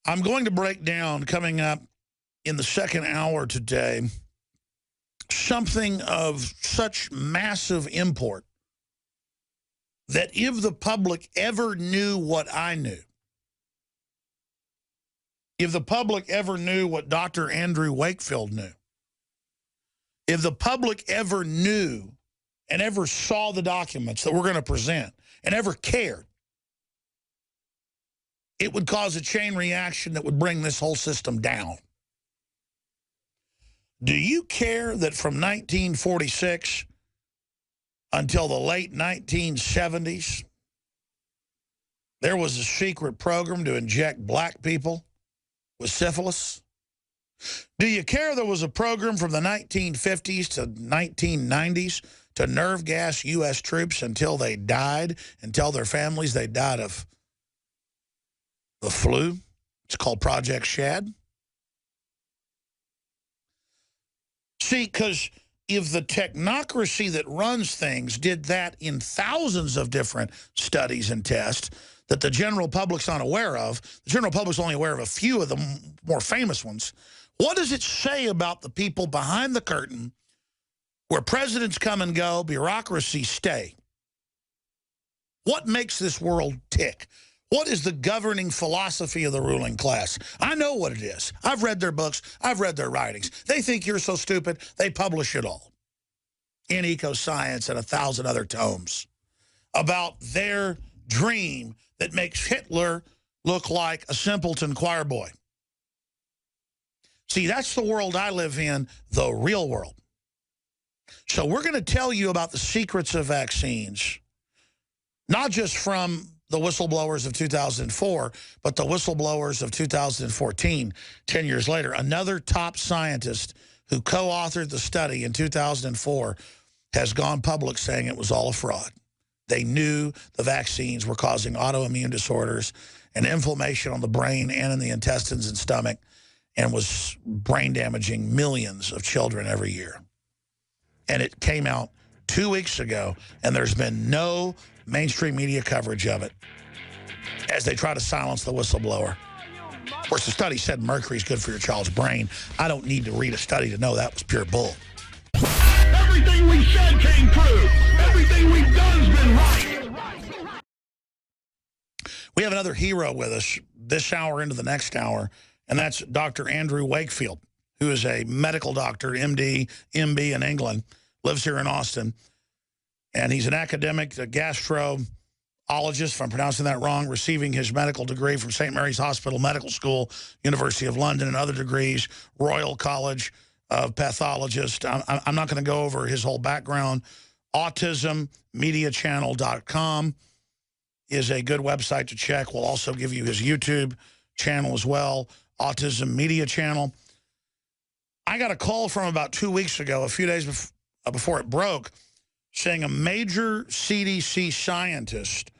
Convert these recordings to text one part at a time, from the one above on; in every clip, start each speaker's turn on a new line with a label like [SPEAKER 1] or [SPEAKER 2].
[SPEAKER 1] I'm going to break down, coming up in the second hour today, something of such massive import that if the public ever knew what I knew, if the public ever knew what Dr. Andrew Wakefield knew, if the public ever knew and ever saw the documents that we're going to present and ever cared, it would cause a chain reaction that would bring this whole system down. Do you care that from 1946 until the late 1970s, there was a secret program to inject black people with syphilis? Do you care there was a program from the 1950s to 1990s to nerve gas U.S. troops until they died and tell their families they died of the flu? It's called Project Shad. See, because if the technocracy that runs things did that in thousands of different studies and tests that the general public's not aware of, the general public's only aware of a few of the more famous ones, what does it say about the people behind the curtain where presidents come and go, bureaucracies stay? What makes this world tick? What is the governing philosophy of the ruling class? I know what it is. I've read their books. I've read their writings. They think you're so stupid, they publish it all in Ecoscience and 1,000 other tomes about their dream that makes Hitler look like a simpleton choir boy. See, that's the world I live in, the real world. So we're going to tell you about the secrets of vaccines, not just from the whistleblowers of 2004, but the whistleblowers of 2014, 10 years later. Another top scientist who co-authored the study in 2004 has gone public saying it was all a fraud. They knew the vaccines were causing autoimmune disorders and inflammation on the brain and in the intestines and stomach, and was brain damaging millions of children every year. And it came out 2 weeks ago, and there's been no mainstream media coverage of it as they try to silence the whistleblower. Of course, the study said mercury is good for your child's brain. I don't need to read a study to know that was pure bull.
[SPEAKER 2] Everything we said came true. Everything we've done's been right.
[SPEAKER 1] We have another hero with us this hour into the next hour, and that's Dr. Andrew Wakefield, who is a medical doctor, MD, MB in England, lives here in Austin. And he's an academic, a gastroenterologist, if I'm pronouncing that wrong, receiving his medical degree from St. Mary's Hospital Medical School, University of London, and other degrees, Royal College of Pathologist. I'm not going to go over his whole background. AutismMediaChannel.com is a good website to check. We'll also give you his YouTube channel as well, Autism Media Channel. I got a call from about 2 weeks ago, a few days before it broke, saying a major CDC scientist,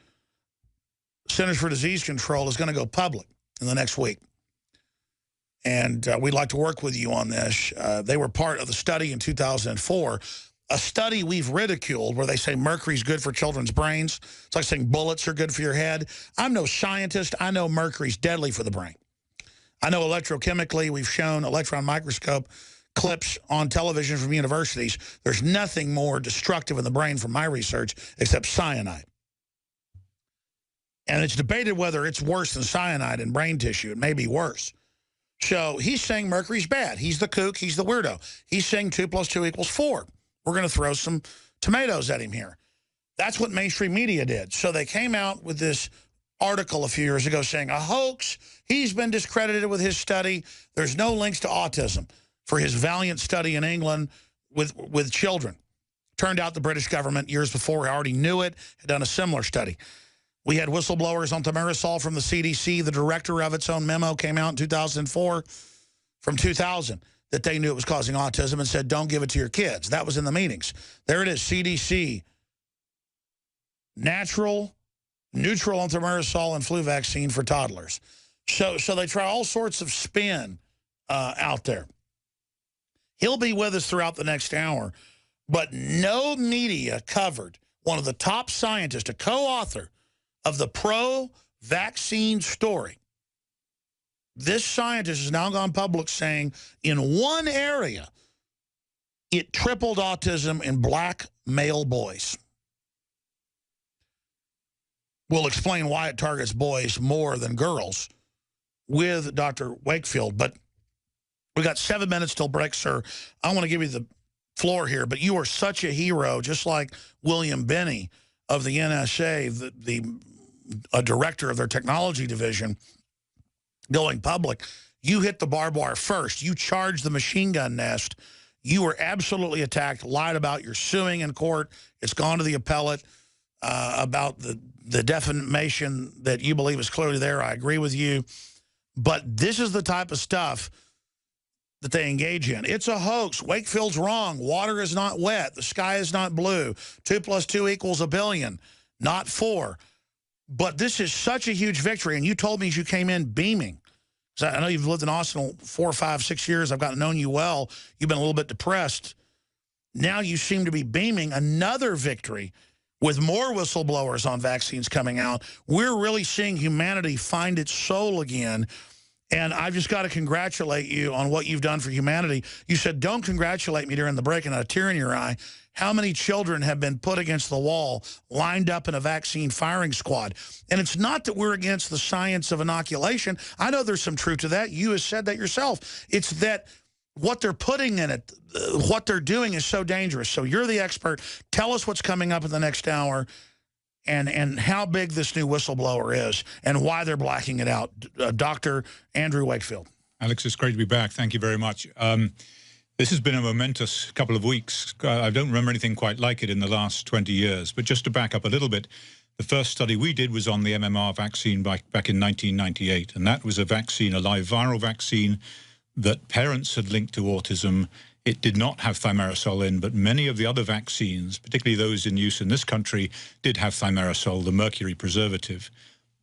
[SPEAKER 1] Centers for Disease Control, is going to go public in the next week. And we'd like to work with you on this. They were part of the study in 2004, a study we've ridiculed where they say mercury's good for children's brains. It's like saying bullets are good for your head. I'm no scientist. I know mercury's deadly for the brain. I know electrochemically, we've shown electron microscope clips on television from universities. There's nothing more destructive in the brain from my research except cyanide. And it's debated whether it's worse than cyanide in brain tissue. It may be worse. So he's saying mercury's bad. He's the kook. He's the weirdo. He's saying 2 + 2 = 4. We're going to throw some tomatoes at him here. That's what mainstream media did. So they came out with this article a few years ago saying a hoax. He's been discredited with his study. There's no links to autism for his valiant study in England with children. Turned out the British government years before already knew it, had done a similar study. We had whistleblowers on thimerosal from the CDC. The director of its own memo came out in 2004 from 2000 that they knew it was causing autism and said, don't give it to your kids. That was in the meetings. There it is, CDC. Neutral on thimerosal and flu vaccine for toddlers. So they try all sorts of spin out there. He'll be with us throughout the next hour, but no media covered one of the top scientists, a co-author of the pro-vaccine story, This scientist has now gone public saying in one area, it tripled autism in black male boys. We'll explain why it targets boys more than girls with Dr. Wakefield. But we got 7 minutes till break, sir. I want to give you the floor here, but you are such a hero, just like William Binney of the NSA, a director of their technology division, going public. You hit the barbed wire first. You charged the machine gun nest. You were absolutely attacked, lied about. You're suing in court. It's gone to the appellate about the defamation that you believe is clearly there. I agree with you. But this is the type of stuff that they engage in. It's a hoax. Wakefield's wrong. Water is not wet. The sky is not blue. 2 + 2 = 1 billion, not 4. But this is such a huge victory, and you told me as you came in beaming. So I know you've lived in Austin 4, 5, 6 years. I've gotten to know you well. You've been a little bit depressed. Now you seem to be beaming. Another victory with more whistleblowers on vaccines coming out. We're really seeing humanity find its soul again. And I've just got to congratulate you on what you've done for humanity. You said, don't congratulate me during the break, and a tear in your eye. How many children have been put against the wall, lined up in a vaccine firing squad? And it's not that we're against the science of inoculation. I know there's some truth to that. You have said that yourself. It's that what they're putting in it, what they're doing is so dangerous. So you're the expert. Tell us what's coming up in the next hour and how big this new whistleblower is and why they're blacking it out. Dr. Andrew Wakefield.
[SPEAKER 3] Alex, it's great to be back. Thank you very much. This has been a momentous couple of weeks. I don't remember anything quite like it in the last 20 years. But just to back up a little bit, the first study we did was on the MMR vaccine back in 1998. And that was a vaccine, a live viral vaccine that parents had linked to autism. It did not have thimerosal in, but many of the other vaccines, particularly those in use in this country, did have thimerosal, the mercury preservative.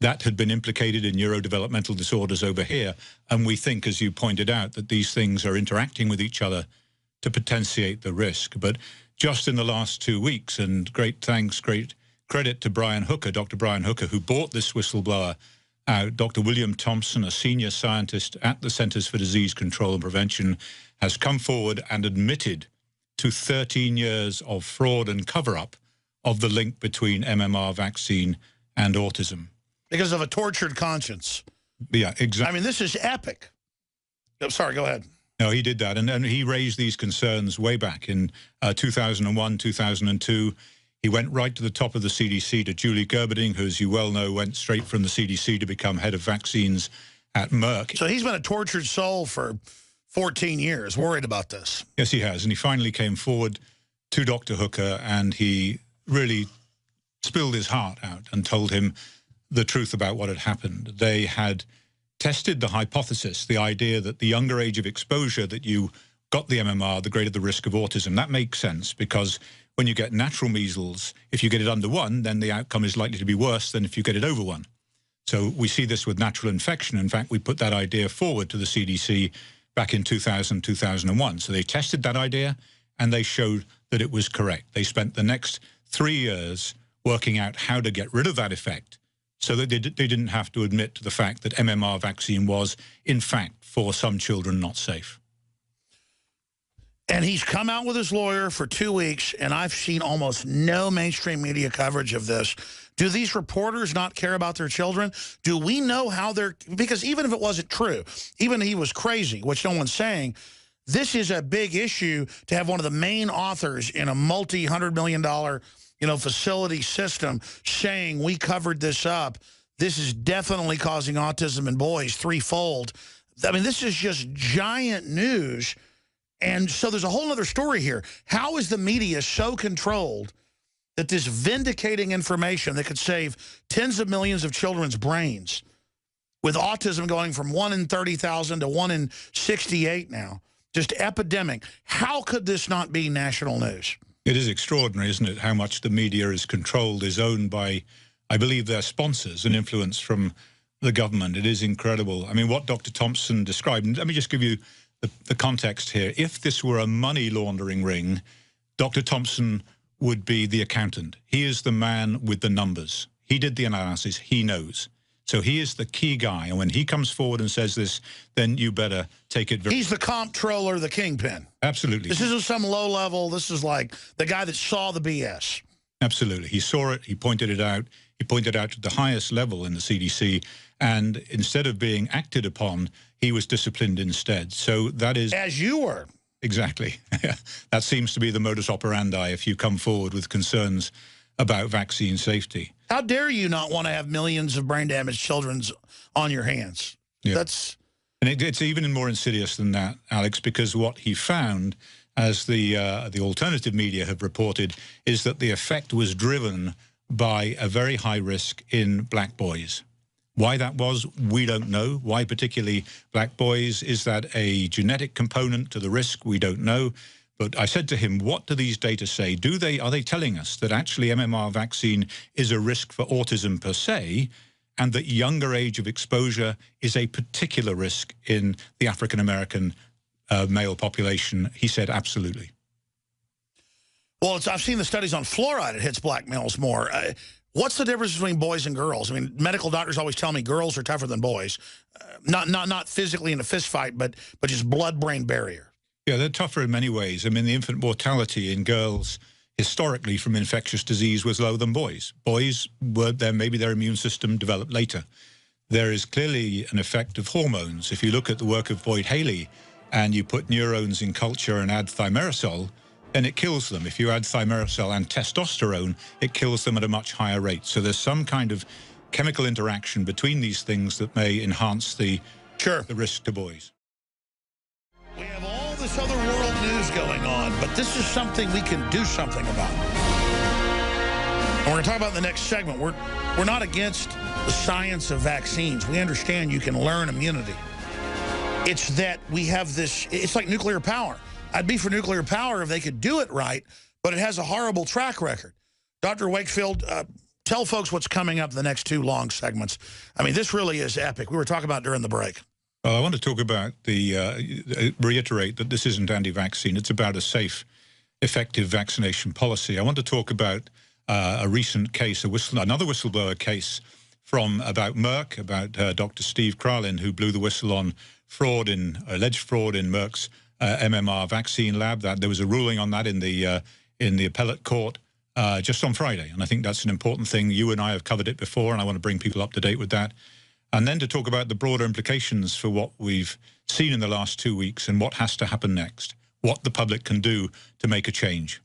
[SPEAKER 3] That had been implicated in neurodevelopmental disorders over here. And we think, as you pointed out, that these things are interacting with each other to potentiate the risk. But just in the last 2 weeks, and great credit to Brian Hooker, Dr. Brian Hooker, who brought this whistleblower out, Dr. William Thompson, a senior scientist at the Centers for Disease Control and Prevention, has come forward and admitted to 13 years of fraud and cover-up of the link between MMR vaccine and autism.
[SPEAKER 1] Because of a tortured conscience.
[SPEAKER 3] Yeah, exactly.
[SPEAKER 1] I mean, this is epic. I'm sorry, go ahead.
[SPEAKER 3] No, he did that. And he raised these concerns way back in 2001, 2002. He went right to the top of the CDC, to Julie Gerberding, who, as you well know, went straight from the CDC to become head of vaccines at Merck.
[SPEAKER 1] So he's been a tortured soul for 14 years, worried about this.
[SPEAKER 3] Yes, he has. And he finally came forward to Dr. Hooker, and he really spilled his heart out and told him the truth about what had happened. They had tested the hypothesis, the idea that the younger age of exposure that you got the MMR, the greater the risk of autism. That makes sense, because when you get natural measles, if you get it under 1, then the outcome is likely to be worse than if you get it over 1. So we see this with natural infection. In fact, we put that idea forward to the CDC back in 2000, 2001. So they tested that idea, and they showed that it was correct. They spent the next 3 years working out how to get rid of that effect, so that they didn't have to admit to the fact that MMR vaccine was, in fact, for some children, not safe.
[SPEAKER 1] And he's come out with his lawyer for 2 weeks, and I've seen almost no mainstream media coverage of this. Do these reporters not care about their children? Do we know how they're... Because even if it wasn't true, even if he was crazy, which no one's saying, this is a big issue to have one of the main authors in a multi-$100 million facility system saying we covered this up. This is definitely causing autism in boys threefold. I mean, this is just giant news. And so there's a whole other story here. How is the media so controlled that this vindicating information that could save tens of millions of children's brains, with autism going from 1 in 30,000 to 1 in 68 now, just epidemic, how could this not be national news?
[SPEAKER 3] It is extraordinary, isn't it, how much the media is controlled, is owned by, I believe, their sponsors and influence from the government. It is incredible. I mean, what Dr. Thompson described, and let me just give you the context here. If this were a money laundering ring, Dr. Thompson would be the accountant. He is the man with the numbers. He did the analysis. He knows. So he is the key guy. And when he comes forward and says this, then you better take it very...
[SPEAKER 1] He's the comptroller, the kingpin.
[SPEAKER 3] Absolutely.
[SPEAKER 1] This isn't some low level. This is like the guy that saw the BS.
[SPEAKER 3] Absolutely. He saw it. He pointed it out. He pointed out at the highest level in the CDC. And instead of being acted upon, he was disciplined instead. So that is...
[SPEAKER 1] As you were.
[SPEAKER 3] Exactly. That seems to be the modus operandi if you come forward with concerns about vaccine safety.
[SPEAKER 1] How dare you not want to have millions of brain-damaged children on your hands?
[SPEAKER 3] Yeah.
[SPEAKER 1] That's...
[SPEAKER 3] And it's even more insidious than that, Alex, because what he found, as the alternative media have reported, is that the effect was driven by a very high risk in black boys. Why that was, we don't know. Why particularly black boys? Is that a genetic component to the risk? We don't know. But I said to him, what do these data say? Are they telling us that actually MMR vaccine is a risk for autism per se, and that younger age of exposure is a particular risk in the African-American male population? He said, absolutely.
[SPEAKER 1] Well, I've seen the studies on fluoride. It hits black males more. What's the difference between boys and girls? I mean, medical doctors always tell me girls are tougher than boys. Not physically in a fist fight, but just blood-brain barrier.
[SPEAKER 3] Yeah, they're tougher in many ways. I mean, the infant mortality in girls historically from infectious disease was lower than boys. Boys were there, maybe their immune system developed later. There is clearly an effect of hormones. If you look at the work of Boyd Haley and you put neurons in culture and add thimerosal, then it kills them. If you add thimerosal and testosterone, it kills them at a much higher rate. So there's some kind of chemical interaction between these things that may enhance the risk to boys.
[SPEAKER 1] We have all this other world news going on, but this is something we can do something about. And we're going to talk about in the next segment. We're not against the science of vaccines. We understand you can learn immunity. It's that we have this, it's like nuclear power. I'd be for nuclear power if they could do it right, but it has a horrible track record. Dr. Wakefield, tell folks what's coming up in the next two long segments. I mean, this really is epic. We were talking about during the break.
[SPEAKER 3] Well, I want to talk about reiterate that this isn't anti-vaccine. It's about a safe, effective vaccination policy. I want to talk about a recent case, another whistleblower case about Merck, about Dr. Steve Kralin, who blew the whistle on alleged fraud in Merck's MMR vaccine lab. That there was a ruling on that in the appellate court just on Friday, and I think that's an important thing. You and I have covered it before, and I want to bring people up to date with that. And then to talk about the broader implications for what we've seen in the last 2 weeks and what has to happen next, what the public can do to make a change.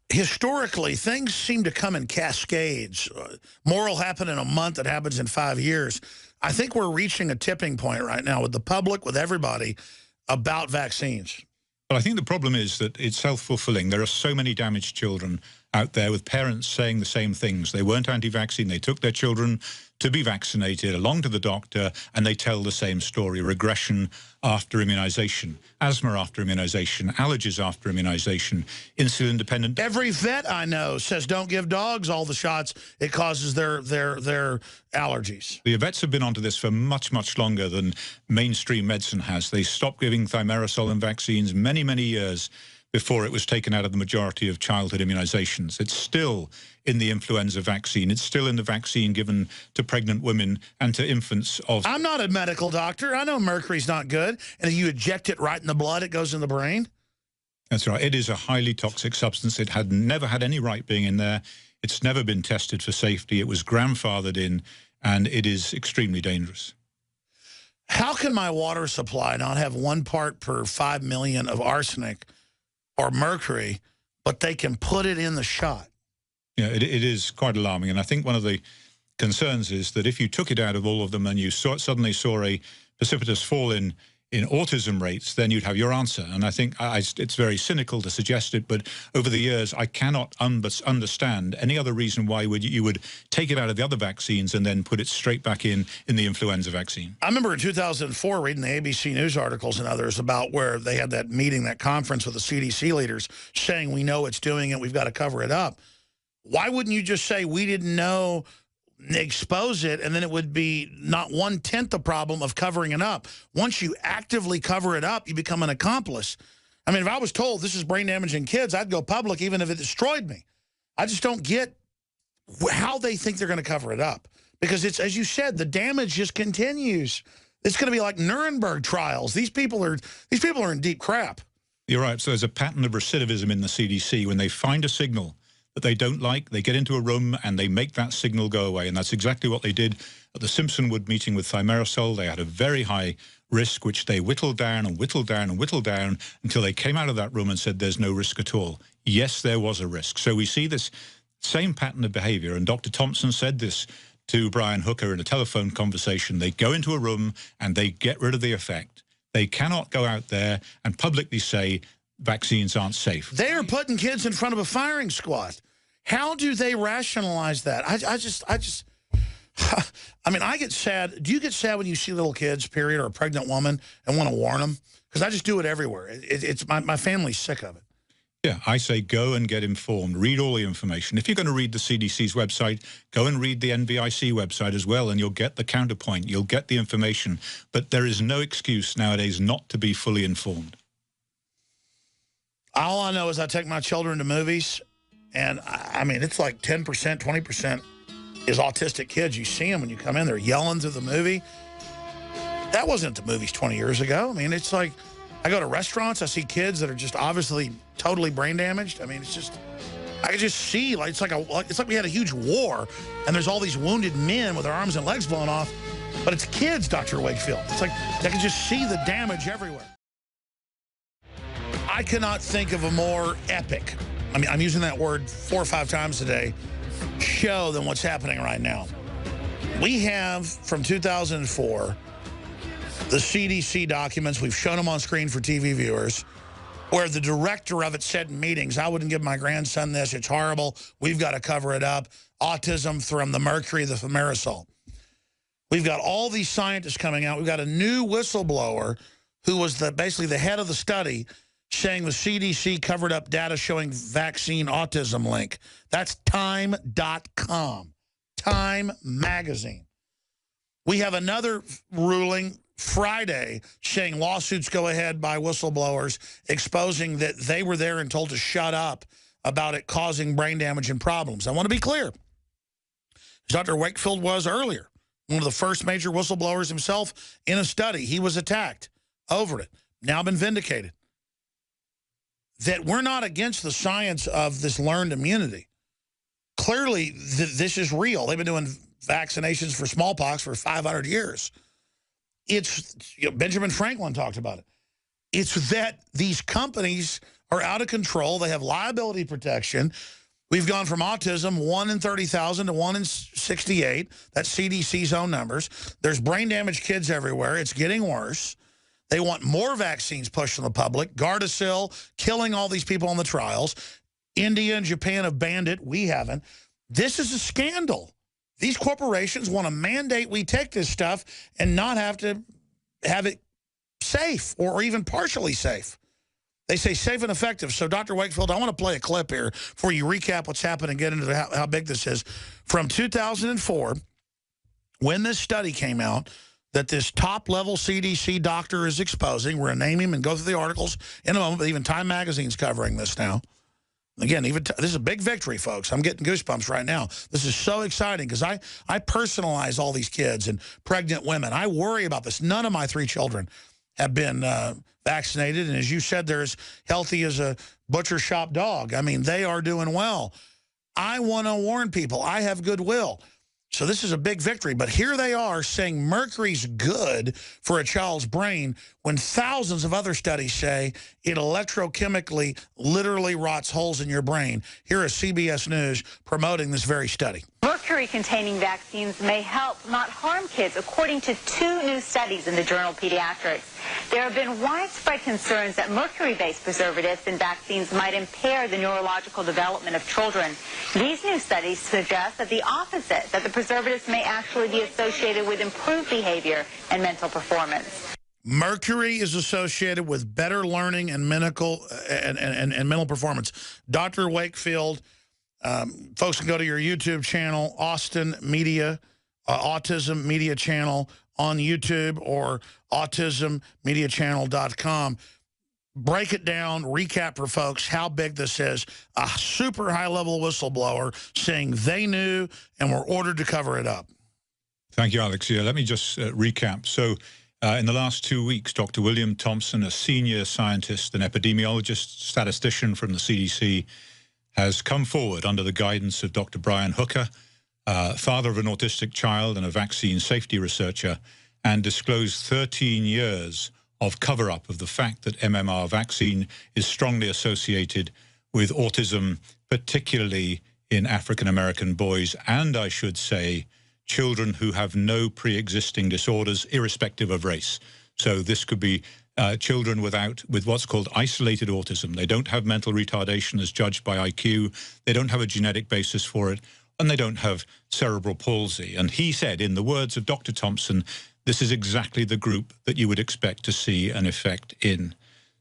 [SPEAKER 1] Historically, things seem to come in cascades. More will happen in a month that happens in 5 years. I think we're reaching a tipping point right now with the public, with everybody, about vaccines.
[SPEAKER 3] Well, I think the problem is that it's self-fulfilling. There are so many damaged children out there with parents saying the same things. They weren't anti-vaccine. They took their children to be vaccinated along to the doctor, and they tell the same story: regression after immunization, asthma after immunization, allergies after immunization, insulin-dependent.
[SPEAKER 1] Every vet I know says don't give dogs all the shots. It causes their allergies.
[SPEAKER 3] The vets have been onto this for much, much longer than mainstream medicine has. They stopped giving thimerosal and vaccines many, many years before it was taken out of the majority of childhood immunizations. It's still in the influenza vaccine. It's still in the vaccine given to pregnant women and to infants of...
[SPEAKER 1] I'm not a medical doctor. I know mercury's not good. And if you inject it right in the blood, it goes in the brain.
[SPEAKER 3] That's right. It is a highly toxic substance. It had never had any right being in there. It's never been tested for safety. It was grandfathered in, and it is extremely dangerous.
[SPEAKER 1] How can my water supply not have 1 part per 5 million of arsenic or mercury, but they can put it in the shot?
[SPEAKER 3] Yeah, it is quite alarming. And I think one of the concerns is that if you took it out of all of them and you suddenly saw a precipitous fall in autism rates, then you'd have your answer. And I think it's very cynical to suggest it, but over the years, I cannot understand any other reason why you would take it out of the other vaccines and then put it straight back in the influenza vaccine.
[SPEAKER 1] I remember in 2004 reading the ABC News articles and others about where they had that meeting, that conference with the CDC leaders saying, we know it's doing it, we've got to cover it up. Why wouldn't you just say we didn't know, expose it, and then it would be not 1/10 the problem of covering it up? Once you actively cover it up, you become an accomplice. I mean, if I was told this is brain damaging kids, I'd go public even if it destroyed me. I just don't get how they think they're going to cover it up. Because it's, as you said, the damage just continues. It's going to be like Nuremberg trials. These people are in deep crap.
[SPEAKER 3] You're right. So there's a pattern of recidivism in the CDC. When they find a signal that they don't like, they get into a room and they make that signal go away. And that's exactly what they did at the Simpsonwood meeting with thimerosal. They had a very high risk, which they whittled down and whittled down and whittled down until they came out of that room and said there's no risk at all. Yes, there was a risk. So we see this same pattern of behavior. And Dr. Thompson said this to Brian Hooker in a telephone conversation. They go into a room and they get rid of the effect. They cannot go out there and publicly say vaccines aren't safe.
[SPEAKER 1] They are putting kids in front of a firing squad. How do they rationalize that? I mean, I get sad. Do you get sad when you see little kids, period, or a pregnant woman and want to warn them? Because I just do it everywhere. It's my family's sick of it.
[SPEAKER 3] Yeah, I say go and get informed. Read all the information. If you're going to read the CDC's website, go and read the NVIC website as well, and you'll get the counterpoint. You'll get the information. But there is no excuse nowadays not to be fully informed.
[SPEAKER 1] All I know is I take my children to movies, and I mean, it's like 10%, 20% is autistic kids. You see them when you come in, they're yelling through the movie. That wasn't the movies 20 years ago. I mean, it's like, I go to restaurants, I see kids that are just obviously totally brain damaged. I mean, it's just, I can just see, like, it's like we had a huge war, and there's all these wounded men with their arms and legs blown off, but it's kids, Dr. Wakefield. It's like, I can just see the damage everywhere. I cannot think of a more epic, I mean, I'm using that word 4 or 5 times today, show than what's happening right now. We have, from 2004, the CDC documents. We've shown them on screen for TV viewers, where the director of it said in meetings, I wouldn't give my grandson this. It's horrible. We've got to cover it up. Autism from the mercury, the thimerosal. We've got all these scientists coming out. We've got a new whistleblower who was basically the head of the study saying the CDC covered up data showing vaccine autism link. That's Time.com, Time magazine. We have another ruling Friday saying lawsuits go ahead by whistleblowers exposing that they were there and told to shut up about it causing brain damage and problems. I want to be clear. Dr. Wakefield was earlier, one of the first major whistleblowers himself in a study. He was attacked over it. Now been vindicated. That we're not against the science of this learned immunity. Clearly, this is real. They've been doing vaccinations for smallpox for 500 years. It's, Benjamin Franklin talked about it. It's that these companies are out of control. They have liability protection. We've gone from autism, 1 in 30,000 to 1 in 68. That's CDC's own numbers. There's brain damaged kids everywhere. It's getting worse. They want more vaccines pushed on the public. Gardasil, killing all these people on the trials. India and Japan have banned it. We haven't. This is a scandal. These corporations want to mandate we take this stuff and not have to have it safe or even partially safe. They say safe and effective. So, Dr. Wakefield, I want to play a clip here before you recap what's happened and get into how big this is. From 2004, when this study came out that this top-level CDC doctor is exposing, we're going to name him and go through the articles in a moment, but even Time Magazine's covering this now. Again, this is a big victory, folks. I'm getting goosebumps right now. This is so exciting because I personalize all these kids and pregnant women. I worry about this. None of my 3 children have been vaccinated. And as you said, they're as healthy as a butcher shop dog. I mean, they are doing well. I want to warn people. I have goodwill. So this is a big victory. But here they are saying mercury's good for a child's brain when thousands of other studies say it electrochemically literally rots holes in your brain. Here is CBS News promoting this very study.
[SPEAKER 4] Mercury-containing vaccines may help, not harm kids, according to 2 new studies in the journal Pediatrics. There have been widespread concerns that mercury-based preservatives in vaccines might impair the neurological development of children. These new studies suggest that the opposite, that the preservatives may actually be associated with improved behavior and mental performance.
[SPEAKER 1] Mercury is associated with better learning and mental performance. Dr. Wakefield, folks can go to your YouTube channel, Austin Media, Autism Media Channel on YouTube or autismmediachannel.com. Break it down, recap for folks how big this is. A super high-level whistleblower saying they knew and were ordered to cover it up.
[SPEAKER 3] Thank you, Alex. Yeah, let me just recap. So in the last 2 weeks, Dr. William Thompson, a senior scientist, an epidemiologist, statistician from the CDC, has come forward under the guidance of Dr. Brian Hooker, father of an autistic child and a vaccine safety researcher, and disclosed 13 years of cover-up of the fact that MMR vaccine is strongly associated with autism, particularly in African-American boys, and I should say children who have no pre-existing disorders, irrespective of race. So this could be children with what's called isolated autism. They don't have mental retardation as judged by IQ. They don't have a genetic basis for it, and they don't have cerebral palsy. And he said, in the words of Dr. Thompson, this is exactly the group that you would expect to see an effect in.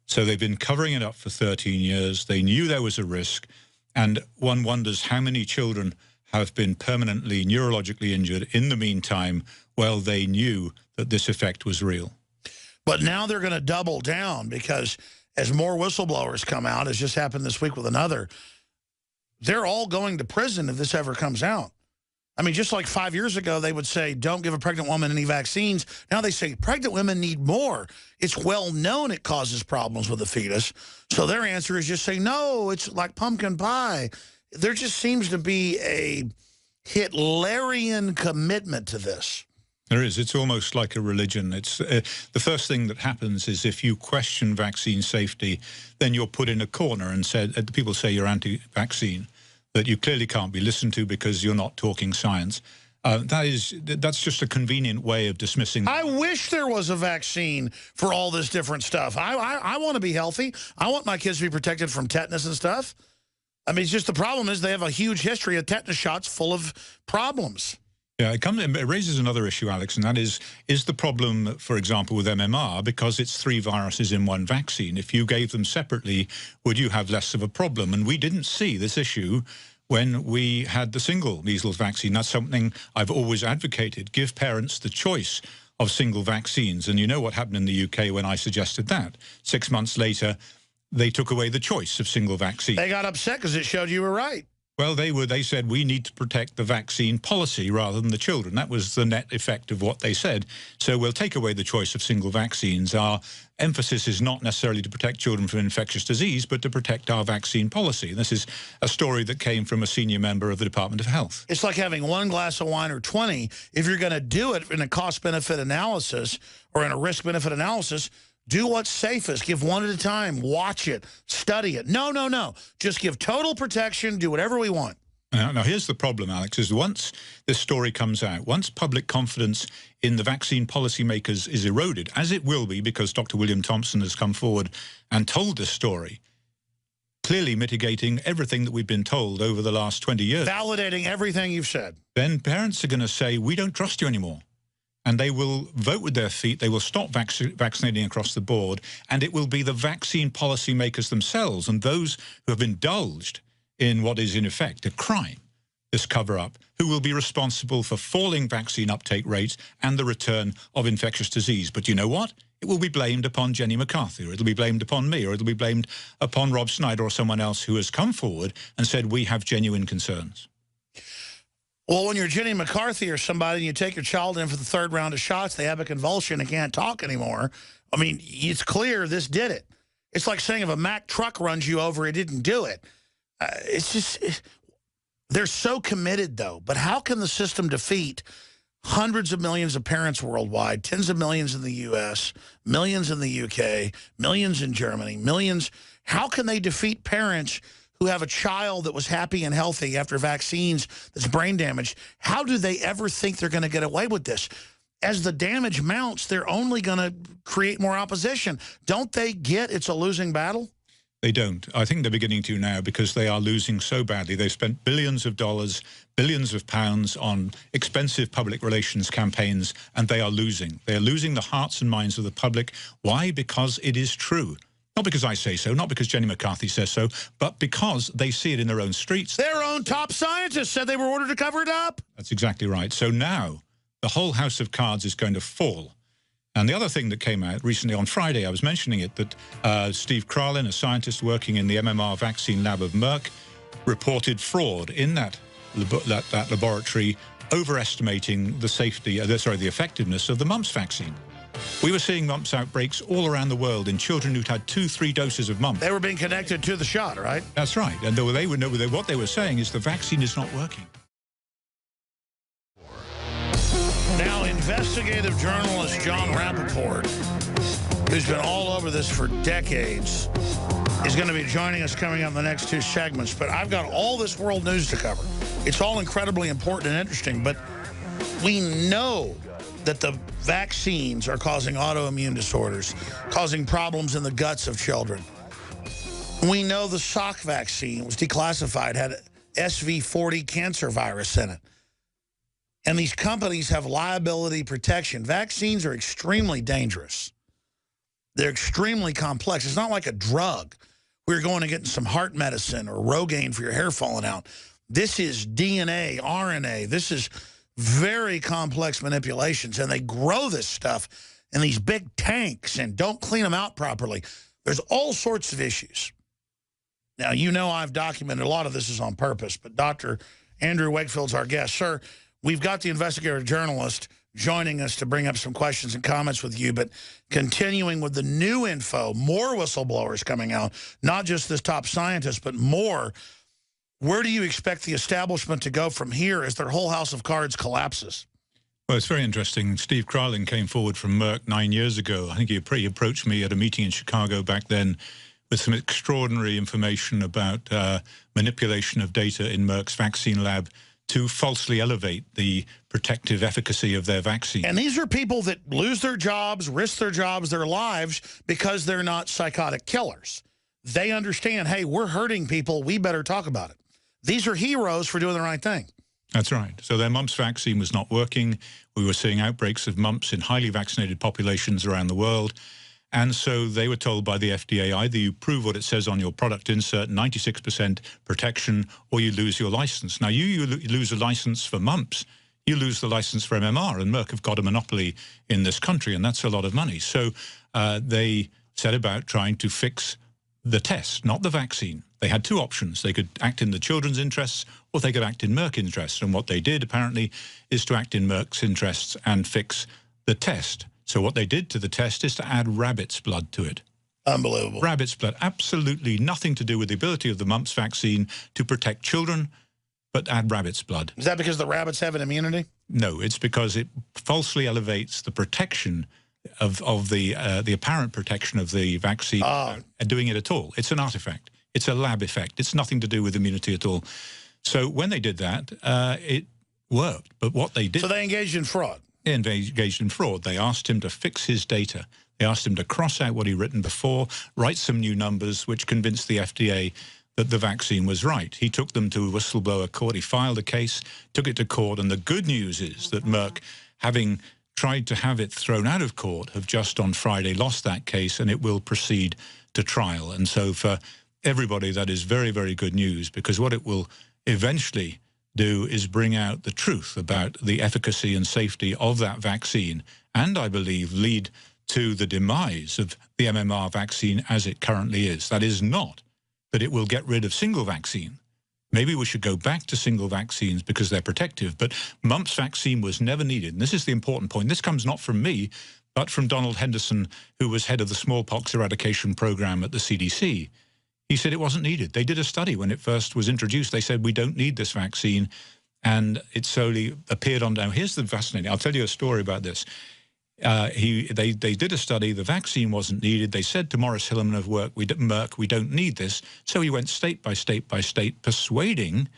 [SPEAKER 3] So they've been covering it up for 13 years. They knew there was a risk. And one wonders how many children have been permanently neurologically injured in the meantime while they knew that this effect was real.
[SPEAKER 1] But now they're going to double down because as more whistleblowers come out, as just happened this week with another, they're all going to prison if this ever comes out. I mean, just like 5 years ago, they would say, don't give a pregnant woman any vaccines. Now they say, pregnant women need more. It's well known it causes problems with the fetus. So their answer is just say, no, it's like pumpkin pie. There just seems to be a Hitlerian commitment to this.
[SPEAKER 3] There is. It's almost like a religion. It's the first thing that happens is if you question vaccine safety, then you're put in a corner and said, people say you're anti-vaccine, that you clearly can't be listened to because you're not talking science. That's just a convenient way of dismissing.
[SPEAKER 1] I wish there was a vaccine for all this different stuff. I want to be healthy. I want my kids to be protected from tetanus and stuff. I mean, it's just the problem is they have a huge history of tetanus shots full of problems.
[SPEAKER 3] Yeah, it raises another issue, Alex, and that is the problem, for example, with MMR, because it's 3 viruses in one vaccine. If you gave them separately, would you have less of a problem? And we didn't see this issue when we had the single measles vaccine. That's something I've always advocated. Give parents the choice of single vaccines. And you know what happened in the UK when I suggested that. 6 months later, they took away the choice of single vaccine.
[SPEAKER 1] They got upset because it showed you were right.
[SPEAKER 3] Well, they said we need to protect the vaccine policy rather than the children. That was the net effect of what they said. So we'll take away the choice of single vaccines. Our emphasis is not necessarily to protect children from infectious disease, but to protect our vaccine policy. And this is a story that came from a senior member of the Department of Health.
[SPEAKER 1] It's like having 1 glass of wine or 20. If you're going to do it in a cost-benefit analysis or in a risk-benefit analysis, do what's safest. Give one at a time. Watch it. Study it. No, no, no. Just give total protection. Do whatever we want.
[SPEAKER 3] Now, here's the problem, Alex, is once this story comes out, once public confidence in the vaccine policymakers is eroded, as it will be because Dr. William Thompson has come forward and told this story, clearly mitigating everything that we've been told over the last 20 years.
[SPEAKER 1] Validating everything you've said.
[SPEAKER 3] Then parents are going to say, we don't trust you anymore. And they will vote with their feet. They will stop vaccinating across the board. And it will be the vaccine policymakers themselves and those who have indulged in what is, in effect, a crime, this cover-up, who will be responsible for falling vaccine uptake rates and the return of infectious disease. But you know what? It will be blamed upon Jenny McCarthy, or it'll be blamed upon me, or it'll be blamed upon Rob Snyder or someone else who has come forward and said, we have genuine concerns.
[SPEAKER 1] Well, when you're Jenny McCarthy or somebody and you take your child in for the 3rd round of shots, they have a convulsion and can't talk anymore. I mean, it's clear this did it. It's like saying if a Mack truck runs you over, it didn't do it. It's just, they're so committed, though. But how can the system defeat hundreds of millions of parents worldwide, tens of millions in the U.S., millions in the UK, millions in Germany, millions? How can they defeat parents who have a child that was happy and healthy after vaccines that's brain damaged? How do they ever think they're going to get away with this? As the damage mounts, they're only going to create more opposition. Don't they get it's a losing battle?
[SPEAKER 3] They don't. I think they're beginning to now because they are losing so badly. They've spent billions of dollars, billions of pounds on expensive public relations campaigns, and they are losing. They are losing the hearts and minds of the public. Why? Because it is true. Not because I say so, not because Jenny McCarthy says so, but because they see it in their own streets.
[SPEAKER 1] Their own top scientists said they were ordered to cover it up.
[SPEAKER 3] That's exactly right. So now the whole house of cards is going to fall. And the other thing that came out recently on Friday, I was mentioning it, that Steve Kralin, a scientist working in the MMR vaccine lab of Merck, reported fraud in that laboratory overestimating the safety, the effectiveness of the mumps vaccine. We were seeing mumps outbreaks all around the world in children who'd had 2-3 doses of mumps.
[SPEAKER 1] They were being connected to the shot, right?
[SPEAKER 3] That's right. And they would know what they were saying is the vaccine is not working.
[SPEAKER 1] Now, investigative journalist Jon Rappoport, who's been all over this for decades, is going to be joining us coming up in the next 2 segments. But I've got all this world news to cover. It's all incredibly important and interesting, but we know that the vaccines are causing autoimmune disorders, causing problems in the guts of children. We know the Salk vaccine was declassified, had SV40 cancer virus in it. And these companies have liability protection. Vaccines are extremely dangerous. They're extremely complex. It's not like a drug. We're going to get some heart medicine or Rogaine for your hair falling out. This is DNA, RNA. This is very complex manipulations, and they grow this stuff in these big tanks and don't clean them out properly. There's all sorts of issues. Now, you know I've documented a lot of this is on purpose, but Dr. Andrew Wakefield's our guest. Sir, we've got the investigative journalist joining us to bring up some questions and comments with you, but continuing with the new info, more whistleblowers coming out, not just this top scientist, but more. Where do you expect the establishment to go from here as their whole house of cards collapses?
[SPEAKER 3] Well, it's very interesting. Steve Kralin came forward from Merck 9 years ago. I think he approached me at a meeting in Chicago back then with some extraordinary information about manipulation of data in Merck's vaccine lab to falsely elevate the protective efficacy of their vaccine.
[SPEAKER 1] And these are people that lose their jobs, risk their jobs, their lives, because they're not psychotic killers. They understand, hey, we're hurting people, we better talk about it. These are heroes for doing the right thing.
[SPEAKER 3] That's right. So their mumps vaccine was not working. We were seeing outbreaks of mumps in highly vaccinated populations around the world. And so they were told by the FDA, either you prove what it says on your product insert, 96% protection, or you lose your license. Now, you lose a license for mumps, you lose the license for MMR, and Merck have got a monopoly in this country, and that's a lot of money. So they set about trying to fix the test, not the vaccine. They had 2 options. They could act in the children's interests, or they could act in Merck interests. And what they did, apparently, is to act in Merck's interests and fix the test. So what they did to the test is to add rabbit's blood to it.
[SPEAKER 1] Unbelievable.
[SPEAKER 3] Rabbit's blood, absolutely nothing to do with the ability of the mumps vaccine to protect children, but add rabbit's blood.
[SPEAKER 1] Is that because the rabbits have an immunity?
[SPEAKER 3] No, it's because it falsely elevates the protection of the apparent protection of the vaccine and doing it at all. It's an artifact. It's a lab effect. It's nothing to do with immunity at all. So when they did that, it worked. But what they did...
[SPEAKER 1] So they engaged in fraud.
[SPEAKER 3] Engaged in fraud. They asked him to fix his data. They asked him to cross out what he'd written before, write some new numbers, which convinced the FDA that the vaccine was right. He took them to a whistleblower court. He filed a case, took it to court. And the good news is that Merck, having tried to have it thrown out of court, have just on Friday lost that case, and it will proceed to trial. And so for everybody, that is very, very good news, because what it will eventually do is bring out the truth about the efficacy and safety of that vaccine, and I believe lead to the demise of the MMR vaccine as it currently is. That is not that it will get rid of single vaccine. Maybe we should go back to single vaccines because they're protective, but mumps vaccine was never needed. And this is the important point. This comes not from me, but from Donald Henderson, who was head of the smallpox eradication program at the CDC. He said it wasn't needed. They did a study when it first was introduced. They said, we don't need this vaccine. And it slowly appeared on down. Here's the fascinating, I'll tell you a story about this. They did a study. The vaccine wasn't needed. They said to Morris Hillman of Merck, we don't need this. So he went state by state by state, persuading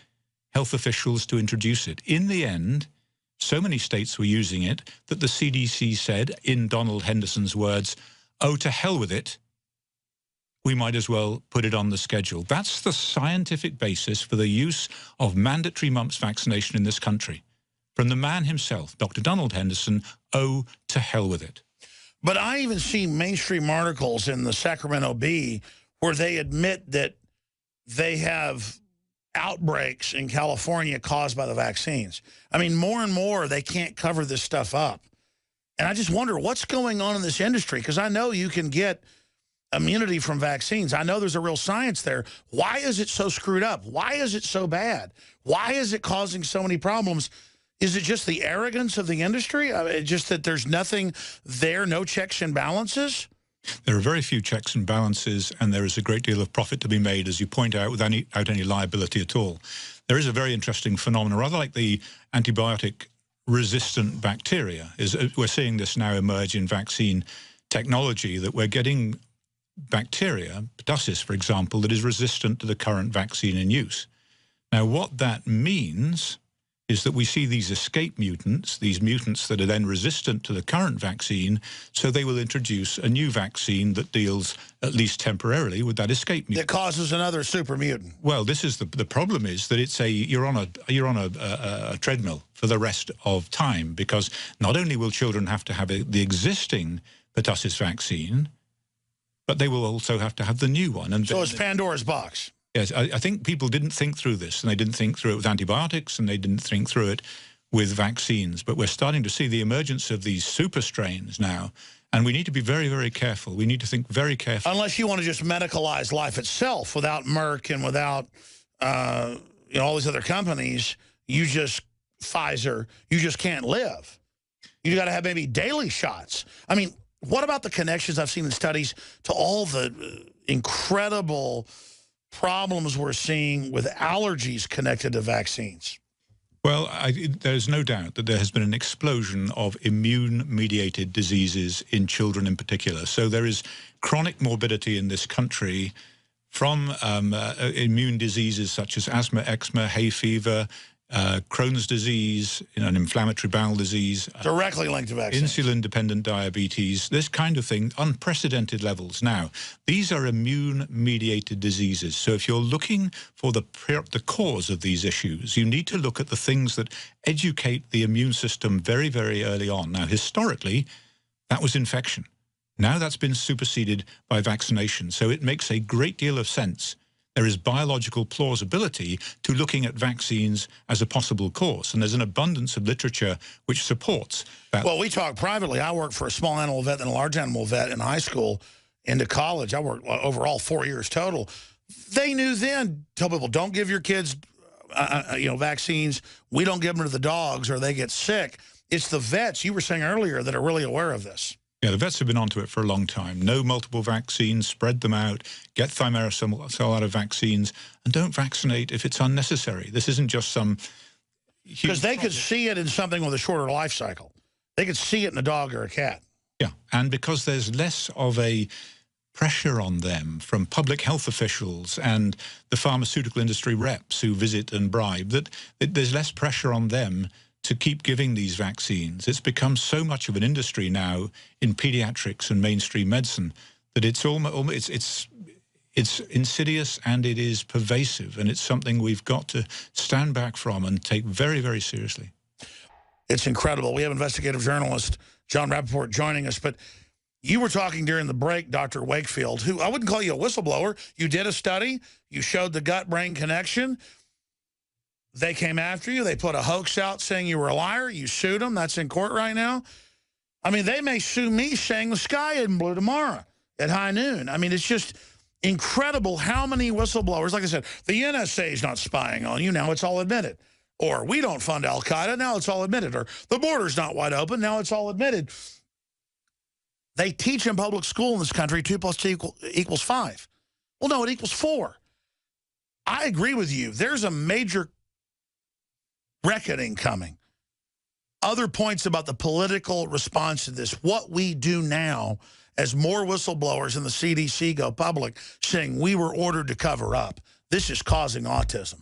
[SPEAKER 3] health officials to introduce it. In the end, so many states were using it that the CDC said, in Donald Henderson's words, oh, to hell with it. We might as well put it on the schedule. That's the scientific basis for the use of mandatory mumps vaccination in this country. From the man himself, Dr. Donald Henderson, oh, to hell with it.
[SPEAKER 1] But I even see mainstream articles in the Sacramento Bee where they admit that they have outbreaks in California caused by the vaccines. I mean, more and more, they can't cover this stuff up. And I just wonder what's going on in this industry, because I know you can get immunity from vaccines. I know there's a real science there. Why is it so screwed up? Why is it so bad? Why is it causing so many problems? Is it just the arrogance of the industry? Just that there's nothing there, no checks and balances?
[SPEAKER 3] There are very few checks and balances, and there is a great deal of profit to be made, as you point out, without any liability at all. There is a very interesting phenomenon, rather like the antibiotic-resistant bacteria. We're seeing this now emerge in vaccine technology, that we're getting bacteria, pertussis, for example, that is resistant to the current vaccine in use. Now, what that means is that we see these escape mutants, these mutants that are then resistant to the current vaccine, so they will introduce a new vaccine that deals, at least temporarily, with that escape mutant.
[SPEAKER 1] That causes another super mutant.
[SPEAKER 3] Well, this is the problem is that it's you're on a treadmill for the rest of time, because not only will children have to have the existing pertussis vaccine, but they will also have to have the new one. And
[SPEAKER 1] so it's Pandora's box.
[SPEAKER 3] Yes, I think people didn't think through this, and they didn't think through it with antibiotics, and they didn't think through it with vaccines. But we're starting to see the emergence of these super strains now, and we need to be very, very careful. We need to think very carefully.
[SPEAKER 1] Unless you want to just medicalize life itself without Merck and without all these other companies, Pfizer, you just can't live. You got to have maybe daily shots. I mean, what about the connections I've seen in studies to all the incredible problems we're seeing with allergies connected to vaccines?
[SPEAKER 3] Well, there's no doubt that there has been an explosion of immune-mediated diseases in children in particular. So there is chronic morbidity in this country from immune diseases such as asthma, eczema, hay fever, Crohn's disease, an inflammatory bowel disease.
[SPEAKER 1] Directly linked to vaccines.
[SPEAKER 3] Insulin-dependent diabetes, this kind of thing, unprecedented levels. Now, these are immune-mediated diseases. So if you're looking for the cause of these issues, you need to look at the things that educate the immune system very, very early on. Now, historically, that was infection. Now that's been superseded by vaccination. So it makes a great deal of sense. There is biological plausibility to looking at vaccines as a possible cause. And there's an abundance of literature which supports that.
[SPEAKER 1] Well, we talk privately. I worked for a small animal vet and a large animal vet in high school into college. I worked overall 4 years total. They knew then, tell people, don't give your kids vaccines. We don't give them to the dogs or they get sick. It's the vets, you were saying earlier, that are really aware of this.
[SPEAKER 3] Yeah, the vets have been onto it for a long time. No multiple vaccines, spread them out, get thimerosal out of vaccines, and don't vaccinate if it's unnecessary. This isn't just some huge...
[SPEAKER 1] Because they could see it in something with a shorter life cycle. They could see it in a dog or a cat.
[SPEAKER 3] Yeah, and because there's less of a pressure on them from public health officials and the pharmaceutical industry reps who visit and bribe, that there's less pressure on them to keep giving these vaccines. It's become so much of an industry now in pediatrics and mainstream medicine that it's almost it's insidious and it is pervasive, and it's something we've got to stand back from and take very, very seriously.
[SPEAKER 1] It's incredible. We have investigative journalist Jon Rappoport joining us, but you were talking during the break, Dr. Wakefield, who I wouldn't call you a whistleblower. You did a study. You showed the gut-brain connection. They came after you. They put a hoax out saying you were a liar. You sued them. That's in court right now. I mean, they may sue me saying the sky isn't blue tomorrow at high noon. I mean, it's just incredible how many whistleblowers, like I said, the NSA is not spying on you. Now it's all admitted. Or we don't fund Al-Qaeda. Now it's all admitted. Or the border's not wide open. Now it's all admitted. They teach in public school in this country 2 + 2 equals 5. Well, no, it equals 4. I agree with you. There's a major reckoning coming. Other points about the political response to this, what we do now as more whistleblowers in the CDC go public saying we were ordered to cover up. This is causing autism.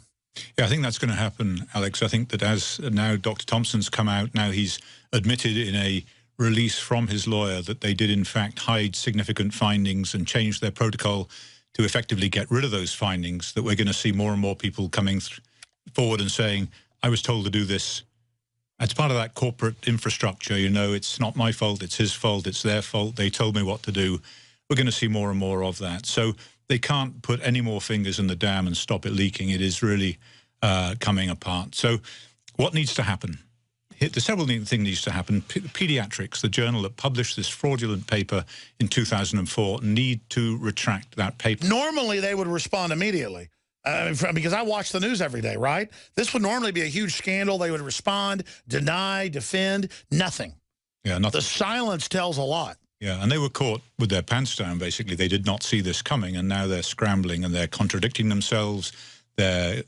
[SPEAKER 3] Yeah, I think that's going to happen, Alex. I think that as now Dr. Thompson's come out, now he's admitted in a release from his lawyer that they did in fact hide significant findings and change their protocol to effectively get rid of those findings, that we're going to see more and more people coming forward and saying, I was told to do this. It's part of that corporate infrastructure, it's not my fault, it's his fault, it's their fault, they told me what to do. We're going to see more and more of that. So they can't put any more fingers in the dam and stop it leaking. It is really coming apart. So what needs to happen? There's several things needs to happen. Pediatrics, the journal that published this fraudulent paper in 2004, need to retract that paper.
[SPEAKER 1] Normally they would respond immediately. Because I watch the news every day, right? This would normally be a huge scandal. They would respond, deny, defend, nothing.
[SPEAKER 3] Yeah, nothing.
[SPEAKER 1] The silence tells a lot.
[SPEAKER 3] Yeah, and they were caught with their pants down, basically. They did not see this coming, and now they're scrambling and they're contradicting themselves. They're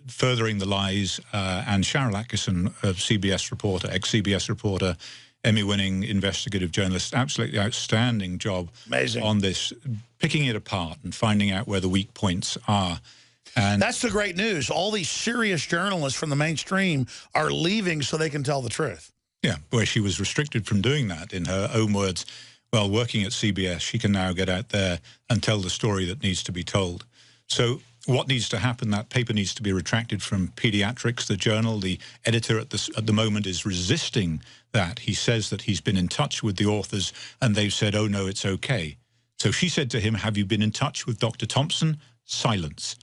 [SPEAKER 3] furthering the lies. And Sharyl Attkisson, a CBS reporter, ex-CBS reporter, Emmy-winning investigative journalist, absolutely outstanding job.
[SPEAKER 1] Amazing.
[SPEAKER 3] On this, picking it apart and finding out where the weak points are. And
[SPEAKER 1] that's the great news. All these serious journalists from the mainstream are leaving so they can tell the truth.
[SPEAKER 3] Yeah, where she was restricted from doing that, in her own words. Well, working at CBS, she can now get out there and tell the story that needs to be told. So what needs to happen? That paper needs to be retracted from Pediatrics, the journal. The editor at the moment is resisting that. He says that he's been in touch with the authors and they've said, oh, no, it's okay. So she said to him, have you been in touch with Dr. Thompson? Silence.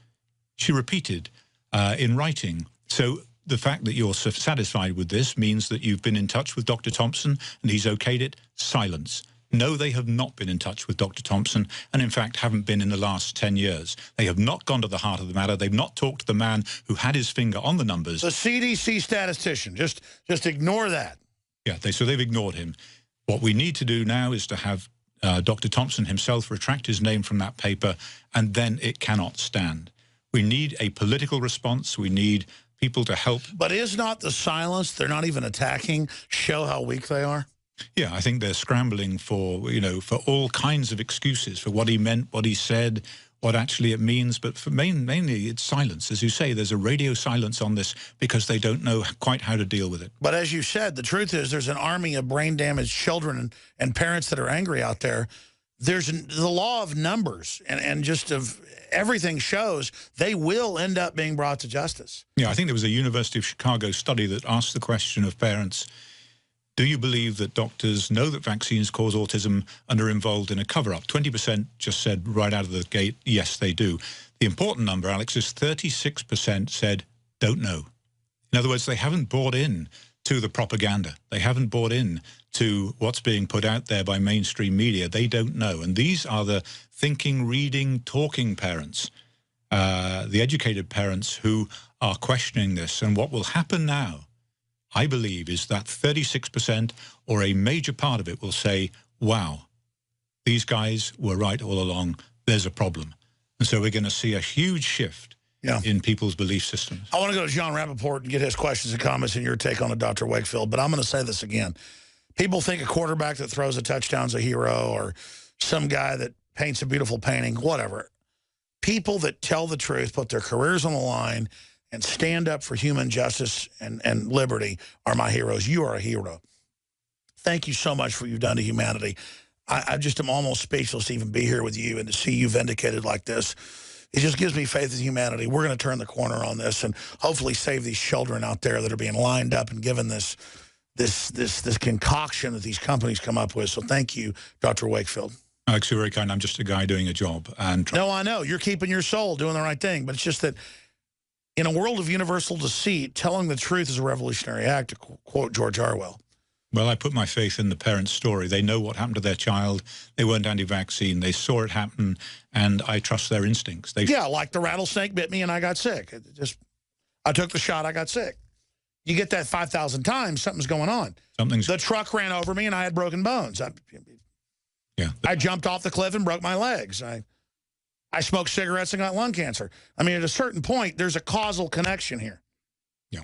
[SPEAKER 3] She repeated in writing. So the fact that you're satisfied with this means that you've been in touch with Dr. Thompson and he's okayed it. Silence. No, they have not been in touch with Dr. Thompson and, in fact, haven't been in the last 10 years. They have not gone to the heart of the matter. They've not talked to the man who had his finger on the numbers.
[SPEAKER 1] The CDC statistician. Just ignore that.
[SPEAKER 3] Yeah, so they've ignored him. What we need to do now is to have Dr. Thompson himself retract his name from that paper, and then it cannot stand. We need a political response. We need people to help.
[SPEAKER 1] But is not the silence, they're not even attacking, show how weak they are?
[SPEAKER 3] Yeah, I think they're scrambling for, you know, for all kinds of excuses for what he meant, what he said, what actually it means. But for mainly it's silence. As you say, there's a radio silence on this because they don't know quite how to deal with it.
[SPEAKER 1] But as you said, the truth is there's an army of brain-damaged children and parents that are angry out there. There's the law of numbers and just of everything shows they will end up being brought to justice.
[SPEAKER 3] Yeah, I think there was a University of Chicago study that asked the question of parents, do you believe that doctors know that vaccines cause autism and are involved in a cover-up? 20% just said right out of the gate, yes, they do. The important number, Alex, is 36% said don't know. In other words, they haven't bought in to the propaganda. They haven't bought in to what's being put out there by mainstream media. They don't know. And these are the thinking, reading, talking parents, the educated parents who are questioning this. And what will happen now, I believe, is that 36% or a major part of it will say, wow, these guys were right all along. There's a problem. And so we're going to see a huge shift in people's belief systems.
[SPEAKER 1] I want to go to Jon Rappoport and get his questions and comments and your take on it, Dr. Wakefield. But I'm going to say this again. People think a quarterback that throws a touchdown's a hero or some guy that paints a beautiful painting, whatever. People that tell the truth, put their careers on the line, and stand up for human justice and liberty are my heroes. You are a hero. Thank you so much for what you've done to humanity. I just am almost speechless to even be here with you and to see you vindicated like this. It just gives me faith in humanity. We're going to turn the corner on this and hopefully save these children out there that are being lined up and given this concoction that these companies come up with. So thank you, Dr. Wakefield.
[SPEAKER 3] Alex, you're very kind. I'm just a guy doing a job.
[SPEAKER 1] No, I know. You're keeping your soul, doing the right thing. But it's just that in a world of universal deceit, telling the truth is a revolutionary act, to quote George Orwell.
[SPEAKER 3] Well, I put my faith in the parents' story. They know what happened to their child. They weren't anti-vaccine. They saw it happen, and I trust their instincts.
[SPEAKER 1] Yeah, like the rattlesnake bit me and I got sick. I took the shot, I got sick. You get that 5,000 times, something's going on. The truck ran over me and I had broken bones. I jumped off the cliff and broke my legs. I smoked cigarettes and got lung cancer. I mean, at a certain point, there's a causal connection here.
[SPEAKER 3] Yeah.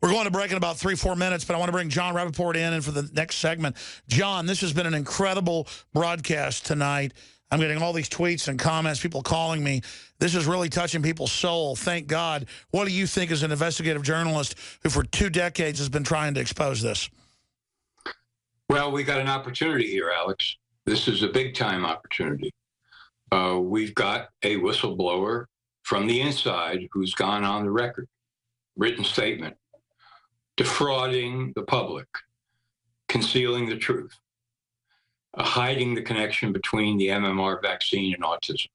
[SPEAKER 1] We're going to break in about 3-4 minutes, but I want to bring Jon Rappoport in and for the next segment. John, this has been an incredible broadcast tonight. I'm getting all these tweets and comments, people calling me. This is really touching people's soul. Thank God. What do you think as an investigative journalist who for 2 decades has been trying to expose this?
[SPEAKER 5] Well, we got an opportunity here, Alex. This is a big-time opportunity. We've got a whistleblower from the inside who's gone on the record, written statement, defrauding the public, concealing the truth, hiding the connection between the MMR vaccine and autism.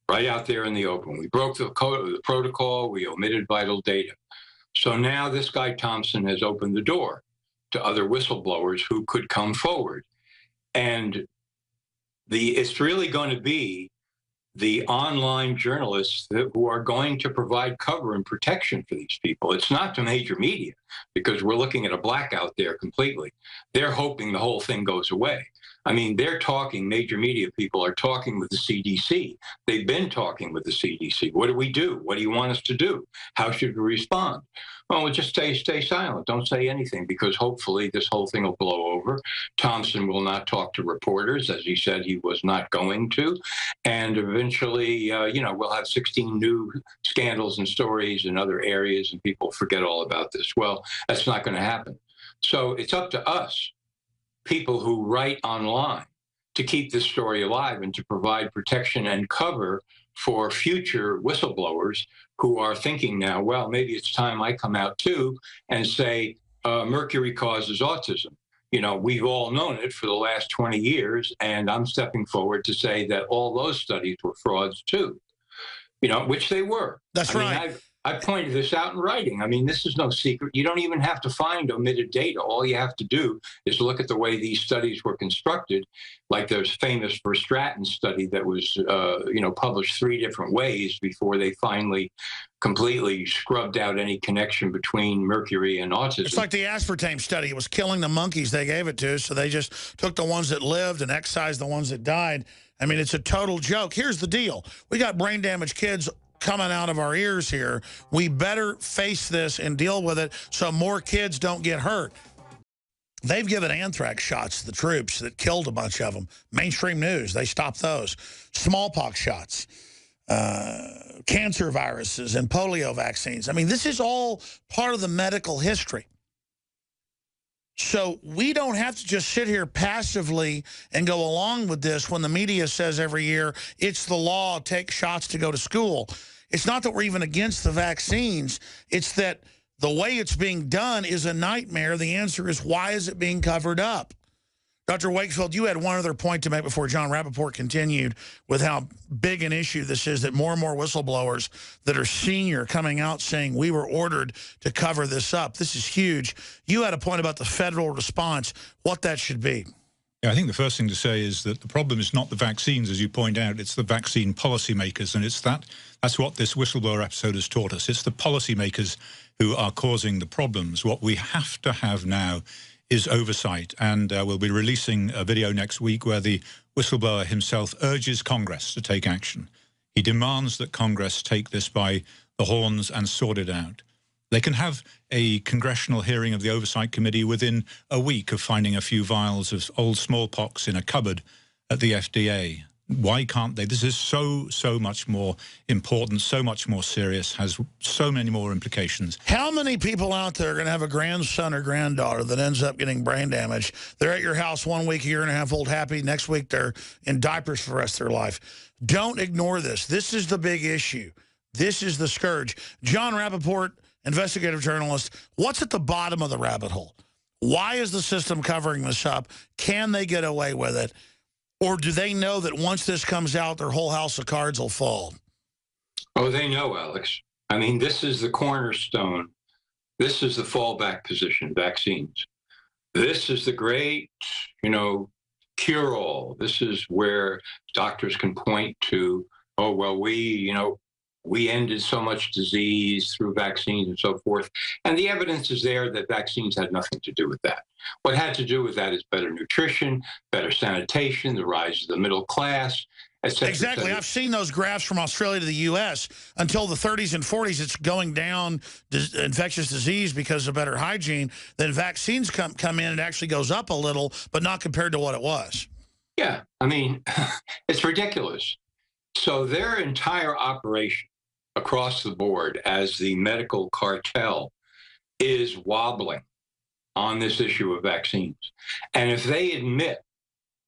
[SPEAKER 5] Right out there in the open. We broke the protocol, we omitted vital data. So now this guy Thompson has opened the door to other whistleblowers who could come forward. And it's really going to be the online journalists who are going to provide cover and protection for these people. It's not the major media, because we're looking at a blackout there completely. They're hoping the whole thing goes away. I mean, major media people are talking with the CDC. They've been talking with the CDC. What do we do? What do you want us to do? How should we respond? Well, we'll just stay silent. Don't say anything, because hopefully this whole thing will blow over. Thompson will not talk to reporters, as he said he was not going to. And eventually, we'll have 16 new scandals and stories in other areas, and people forget all about this. Well, that's not going to happen. So it's up to us, people who write online, to keep this story alive and to provide protection and cover for future whistleblowers who are thinking now, well, maybe it's time I come out too and say mercury causes autism. You know, we've all known it for the last 20 years, and I'm stepping forward to say that all those studies were frauds too, which they were.
[SPEAKER 1] That's right.
[SPEAKER 5] I pointed this out in writing. I mean, this is no secret. You don't even have to find omitted data. All you have to do is look at the way these studies were constructed, like there's famous Verstraeten study that was, published 3 different ways before they finally completely scrubbed out any connection between mercury and autism.
[SPEAKER 1] It's like the aspartame study. It was killing the monkeys they gave it to, so they just took the ones that lived and excised the ones that died. I mean, it's a total joke. Here's the deal. We got brain damaged kids coming out of our ears here. We better face this and deal with it so more kids don't get hurt. They've given anthrax shots to the troops that killed a bunch of them. Mainstream news, they stopped those. Smallpox shots, cancer viruses, and polio vaccines. I mean, this is all part of the medical history. So we don't have to just sit here passively and go along with this when the media says every year, it's the law, take shots to go to school. It's not that we're even against the vaccines. It's that the way it's being done is a nightmare. The answer is, why is it being covered up? Dr. Wakefield, you had one other point to make before Jon Rappoport continued with how big an issue this is, that more and more whistleblowers that are senior coming out saying we were ordered to cover this up. This is huge. You had a point about the federal response, what that should be.
[SPEAKER 3] Yeah, I think the first thing to say is that the problem is not the vaccines, as you point out. It's the vaccine policymakers, and that's what this whistleblower episode has taught us. It's the policymakers who are causing the problems. What we have to have now is oversight, and we'll be releasing a video next week where the whistleblower himself urges Congress to take action. He demands that Congress take this by the horns and sort it out. They can have a congressional hearing of the Oversight Committee within a week of finding a few vials of old smallpox in a cupboard at the FDA. Why can't they? This is so much more important, so much more serious, has so many more implications.
[SPEAKER 1] How many people out there are going to have a grandson or granddaughter that ends up getting brain damage? They're at your house 1 week, a year and a half old, happy. Next week, they're in diapers for the rest of their life. Don't ignore this. This is the big issue. This is the scourge. Jon Rappoport, investigative journalist, what's at the bottom of the rabbit hole? Why is the system covering this up? Can they get away with it? Or do they know that once this comes out, their whole house of cards will fall?
[SPEAKER 5] Oh, they know, Alex. I mean, this is the cornerstone. This is the fallback position, vaccines. This is the great, cure-all. This is where doctors can point to, oh, well, we ended so much disease through vaccines and so forth. And the evidence is there that vaccines had nothing to do with that. What had to do with that is better nutrition, better sanitation, the rise of the middle class, et cetera.
[SPEAKER 1] Exactly.
[SPEAKER 5] Et cetera.
[SPEAKER 1] I've seen those graphs from Australia to the U.S. Until the 30s and 40s, it's going down infectious disease because of better hygiene. Then vaccines come in, it actually goes up a little, but not compared to what it was.
[SPEAKER 5] Yeah. I mean, it's ridiculous. So their entire operation across the board as the medical cartel is wobbling on this issue of vaccines. And if they admit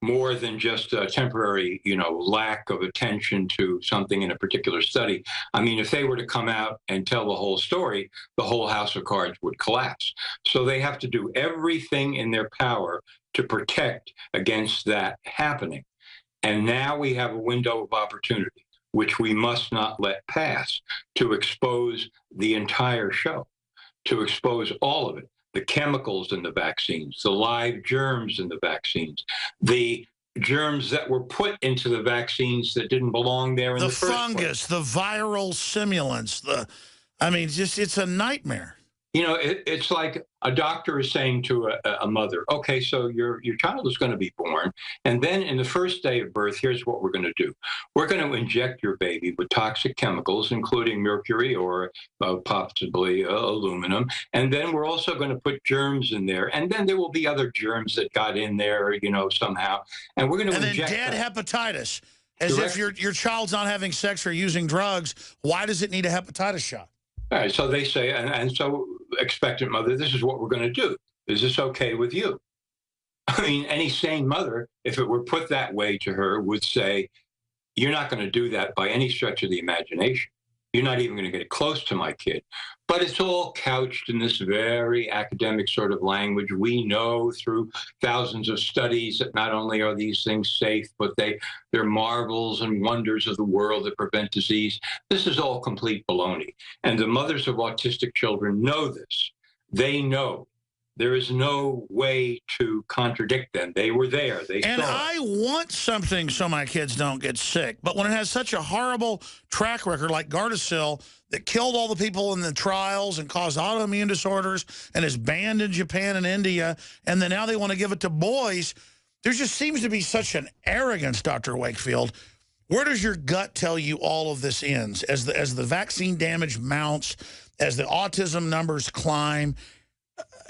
[SPEAKER 5] more than just a temporary, lack of attention to something in a particular study, I mean, if they were to come out and tell the whole story, the whole house of cards would collapse. So they have to do everything in their power to protect against that happening. And now we have a window of opportunity, which we must not let pass, to expose the entire show, to expose all of it, the chemicals in the vaccines, the live germs in the vaccines, the germs that were put into the vaccines that didn't belong there in the first
[SPEAKER 1] fungus,
[SPEAKER 5] place.
[SPEAKER 1] the viral simulants, I mean, just it's a nightmare.
[SPEAKER 5] You know, it's like a doctor is saying to a mother, okay, so your child is going to be born. And then in the first day of birth, here's what we're going to do. We're going to inject your baby with toxic chemicals, including mercury or possibly aluminum. And then we're also going to put germs in there. And then there will be other germs that got in there, you know, somehow. And we're going to inject
[SPEAKER 1] dead
[SPEAKER 5] that.
[SPEAKER 1] Hepatitis. As
[SPEAKER 5] Correct.
[SPEAKER 1] if your child's not having sex or using drugs. Why does it need a hepatitis shot?
[SPEAKER 5] All right, so they say, and so expectant mother, this is what we're going to do. Is this okay with you? I mean, any sane mother, if it were put that way to her, would say, you're not going to do that by any stretch of the imagination. You're not even going to get close to my kid. But it's all couched in this very academic sort of language. We know through thousands of studies that not only are these things safe, but they're marvels and wonders of the world that prevent disease. This is all complete baloney. And the mothers of autistic children know this. They know. There is no way to contradict them. They were there. They
[SPEAKER 1] And
[SPEAKER 5] saw
[SPEAKER 1] I want something so my kids don't get sick. But when it has such a horrible track record like Gardasil that killed all the people in the trials and caused autoimmune disorders and is banned in Japan and India, and then now they want to give it to boys, there just seems to be such an arrogance, Dr. Wakefield. Where does your gut tell you all of this ends? As the vaccine damage mounts, as the autism numbers climb,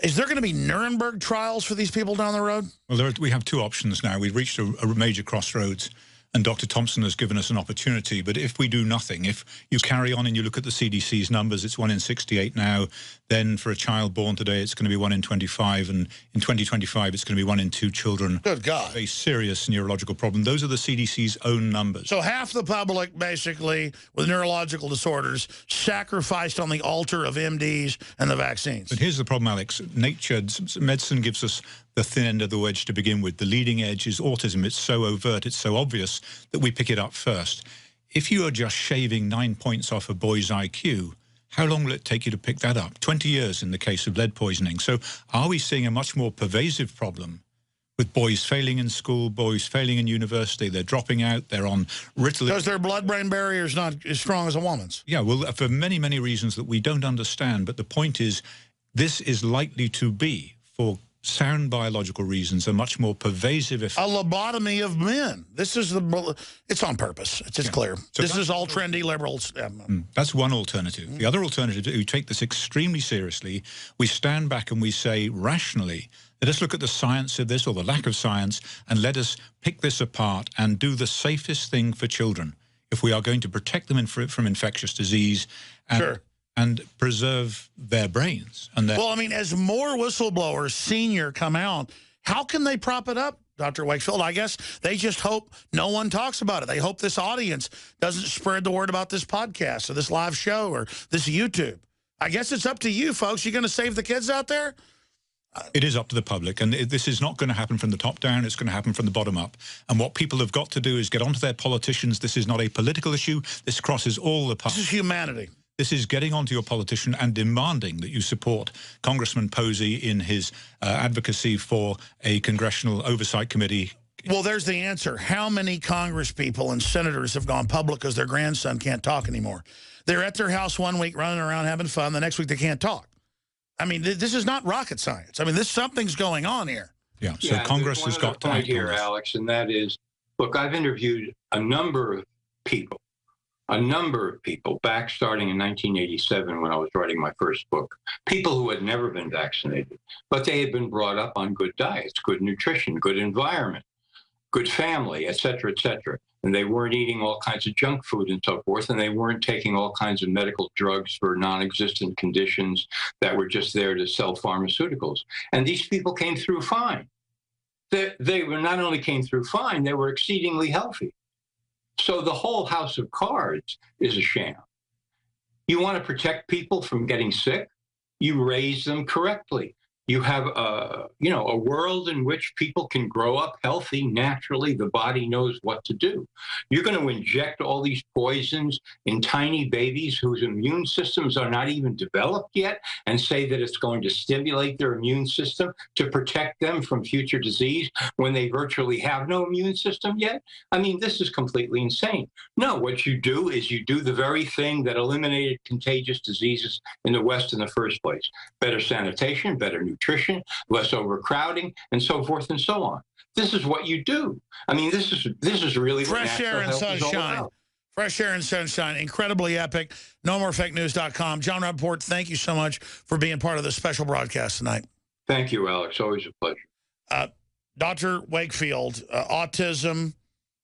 [SPEAKER 1] is there going to be Nuremberg trials for these people down the road?
[SPEAKER 3] Well, we have two options now. We've reached a major crossroads, and Dr. Thompson has given us an opportunity. But if we do nothing, if you carry on and you look at the CDC's numbers, it's 1 in 68 now. Then for a child born today, it's going to be 1 in 25. And in 2025, it's going to be 1 in 2 children.
[SPEAKER 1] Good God.
[SPEAKER 3] A serious neurological problem. Those are the CDC's own numbers.
[SPEAKER 1] So half the public, basically, with neurological disorders, sacrificed on the altar of MDs and the vaccines.
[SPEAKER 3] But here's the problem, Alex. Medicine gives us the thin end of the wedge to begin with. The leading edge is autism. It's so overt, it's so obvious that we pick it up first. If you are just shaving 9 points off a boy's IQ, how long will it take you to pick that up? 20 years in the case of lead poisoning. So are we seeing a much more pervasive problem with boys failing in school, boys failing in university? They're dropping out, they're on Ritalin.
[SPEAKER 1] Because their blood-brain barrier is not as strong as a woman's.
[SPEAKER 3] Yeah, well, for many, many reasons that we don't understand. But the point is, this is likely to be, for sound biological reasons, a much more pervasive effect.
[SPEAKER 1] A lobotomy of men. This is it's on purpose. It's clear.
[SPEAKER 3] So
[SPEAKER 1] this is all trendy liberals.
[SPEAKER 3] That's one alternative. The other alternative, we take this extremely seriously. We stand back and we say rationally, let us look at the science of this or the lack of science, and let us pick this apart and do the safest thing for children if we are going to protect them from infectious disease and preserve their brains. Well,
[SPEAKER 1] I mean, as more whistleblowers, senior, come out, how can they prop it up, Dr. Wakefield? I guess they just hope no one talks about it. They hope this audience doesn't spread the word about this podcast or this live show or this YouTube. I guess it's up to you, folks. You going to save the kids out there?
[SPEAKER 3] It is up to the public, and this is not going to happen from the top down. It's going to happen from the bottom up. And what people have got to do is get onto their politicians. This is not a political issue. This crosses all the parties.
[SPEAKER 1] This is humanity.
[SPEAKER 3] This is getting onto your politician and demanding that you support Congressman Posey in his advocacy for a congressional oversight committee.
[SPEAKER 1] Well, there's the answer. How many Congress people and senators have gone public because their grandson can't talk anymore? They're at their house one week running around having fun. The next week they can't talk. I mean, this is not rocket science. I mean, something's going on here.
[SPEAKER 3] Yeah, so Congress has got to act
[SPEAKER 5] here, Alex, and that is, look, I've interviewed a number of people back starting in 1987 when I was writing my first book, people who had never been vaccinated, but they had been brought up on good diets, good nutrition, good environment, good family, et cetera, and they weren't eating all kinds of junk food and so forth, and they weren't taking all kinds of medical drugs for non-existent conditions that were just there to sell pharmaceuticals. And these people came through fine. They were not only came through fine, they were exceedingly healthy. So the whole house of cards is a sham. You want to protect people from getting sick? You raise them correctly. You have a world in which people can grow up healthy naturally. The body knows what to do. You're going to inject all these poisons in tiny babies whose immune systems are not even developed yet, and say that it's going to stimulate their immune system to protect them from future disease when they virtually have no immune system yet. I mean, this is completely insane. No, what you do is you do the very thing that eliminated contagious diseases in the West in the first place. Better sanitation, better nutrition, less overcrowding, and so forth and so on. This is what you do. I mean, this is really what
[SPEAKER 1] fresh air and sunshine. Fresh air and sunshine. Incredibly epic. NoMoreFakeNews.com. John Rappaport, thank you so much for being part of this special broadcast tonight.
[SPEAKER 5] Thank you, Alex. Always a pleasure.
[SPEAKER 1] Dr. Wakefield, Autism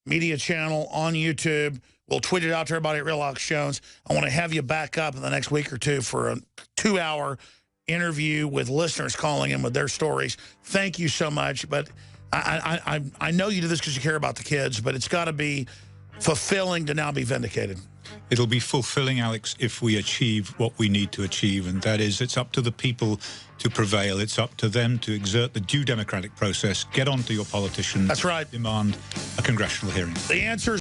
[SPEAKER 1] Media Channel on YouTube. We'll tweet it out to everybody at Real Alex Jones. I want to have you back up in the next week or two for a 2-hour interview with listeners calling in with their stories. Thank you so much. But I know you do this because you care about the kids, but it's got to be fulfilling to now be vindicated.
[SPEAKER 3] It'll be fulfilling, Alex, if we achieve what we need to achieve, and that is it's up to the people to prevail. It's up to them to exert the due democratic process, get onto your politicians.
[SPEAKER 1] That's right.
[SPEAKER 3] Demand a congressional hearing.
[SPEAKER 1] The answer